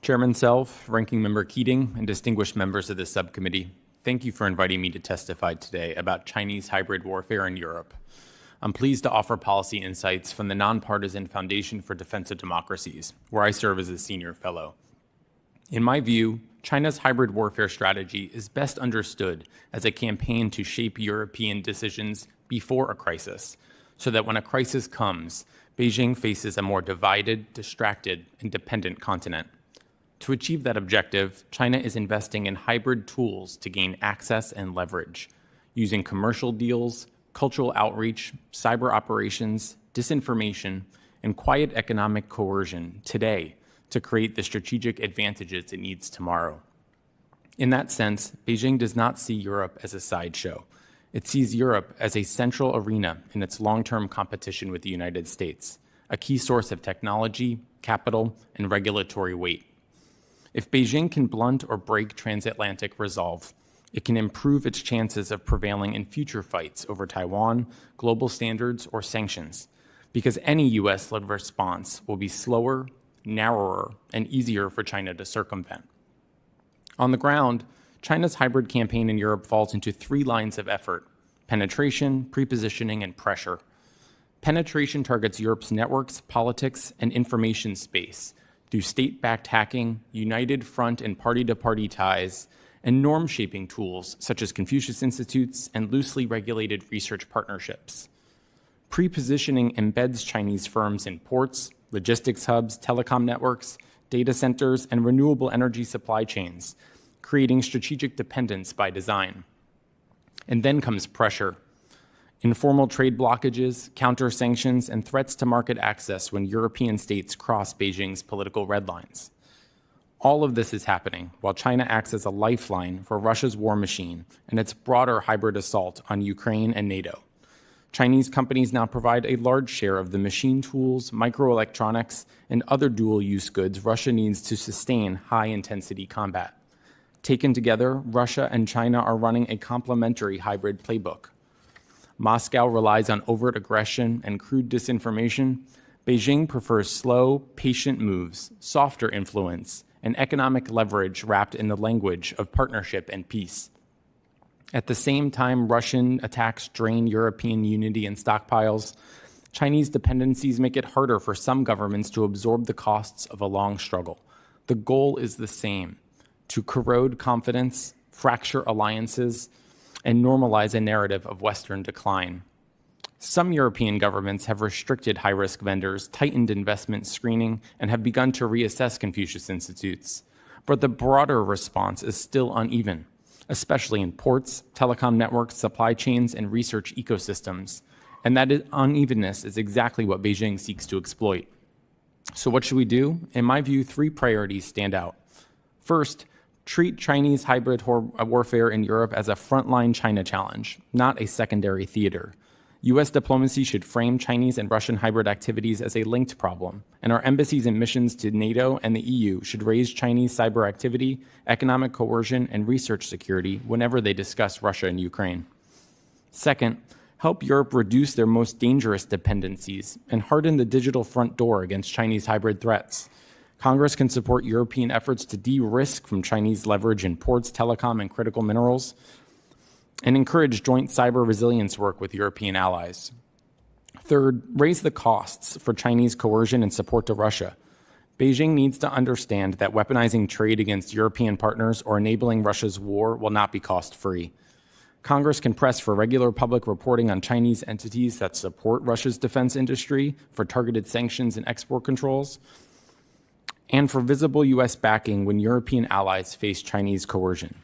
Chairman Self, Ranking Member Keating, and distinguished members of this subcommittee, thank you for inviting me to testify today about Chinese hybrid warfare in Europe. I'm pleased to offer policy insights from the Nonpartisan Foundation for Defense of Democracies, where I serve as a senior fellow. In my view, China's hybrid warfare strategy is best understood as a campaign to shape European decisions before a crisis, so that when a crisis comes, Beijing faces a more divided, distracted, and dependent continent. To achieve that objective, China is investing in hybrid tools to gain access and leverage, using commercial deals, cultural outreach, cyber operations, disinformation, and quiet economic coercion today to create the strategic advantages it needs tomorrow. In that sense, Beijing does not see Europe as a sideshow. It sees Europe as a central arena in its long-term competition with the United States, a key source of technology, capital, and regulatory weight. If Beijing can blunt or break transatlantic resolve, it can improve its chances of prevailing in future fights over Taiwan, global standards, or sanctions, because any US-led response will be slower, narrower, and easier for China to circumvent. On the ground, China's hybrid campaign in Europe falls into three lines of effort: penetration, prepositioning, and pressure. Penetration targets Europe's networks, politics, and information space through state-backed hacking, united front and party-to-party ties, and norm-shaping tools such as Confucius Institutes and loosely regulated research partnerships. Prepositioning embeds Chinese firms in ports, logistics hubs, telecom networks, data centers, and renewable energy supply chains, creating strategic dependence by design. And then comes pressure. Informal trade blockages, counter-sanctions, and threats to market access when European states cross Beijing's political red lines. All of this is happening while China acts as a lifeline for Russia's war machine and its broader hybrid assault on Ukraine and NATO. Chinese companies now provide a large share of the machine tools, microelectronics, and other dual-use goods Russia needs to sustain high-intensity combat. Taken together, Russia and China are running a complementary hybrid playbook. Moscow relies on overt aggression and crude disinformation. Beijing prefers slow, patient moves, softer influence, and economic leverage wrapped in the language of partnership and peace. At the same time Russian attacks drain European unity and stockpiles, Chinese dependencies make it harder for some governments to absorb the costs of a long struggle. The goal is the same: to corrode confidence, fracture alliances, and normalize a narrative of Western decline. Some European governments have restricted high-risk vendors, tightened investment screening, and have begun to reassess Confucius Institutes. But the broader response is still uneven, especially in ports, telecom networks, supply chains, and research ecosystems. And that unevenness is exactly what Beijing seeks to exploit. So what should we do? In my view, three priorities stand out. First, treat Chinese hybrid warfare in Europe as a frontline China challenge, not a secondary theater. U.S. diplomacy should frame Chinese and Russian hybrid activities as a linked problem, and our embassies and missions to NATO and the EU should raise Chinese cyber activity, economic coercion, and research security whenever they discuss Russia and Ukraine. Second, help Europe reduce their most dangerous dependencies and harden the digital front door against Chinese hybrid threats. Congress can support European efforts to de-risk from Chinese leverage in ports, telecom, and critical minerals, and encourage joint cyber resilience work with European allies. Third, raise the costs for Chinese coercion and support to Russia. Beijing needs to understand that weaponizing trade against European partners or enabling Russia's war will not be cost-free. Congress can press for regular public reporting on Chinese entities that support Russia's defense industry, for targeted sanctions and export controls, and for visible U.S. backing when European allies face Chinese coercion.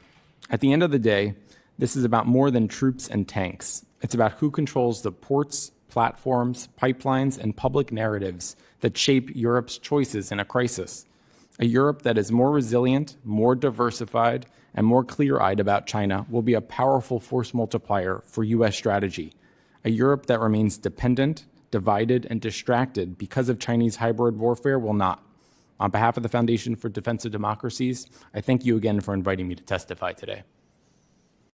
At the end of the day, this is about more than troops and tanks. It's about who controls the ports, platforms, pipelines, and public narratives that shape Europe's choices in a crisis. A Europe that is more resilient, more diversified, and more clear-eyed about China will be a powerful force multiplier for U.S. strategy. A Europe that remains dependent, divided, and distracted because of Chinese hybrid warfare will not. On behalf of the Foundation for Defense of Democracies, I thank you again for inviting me to testify today.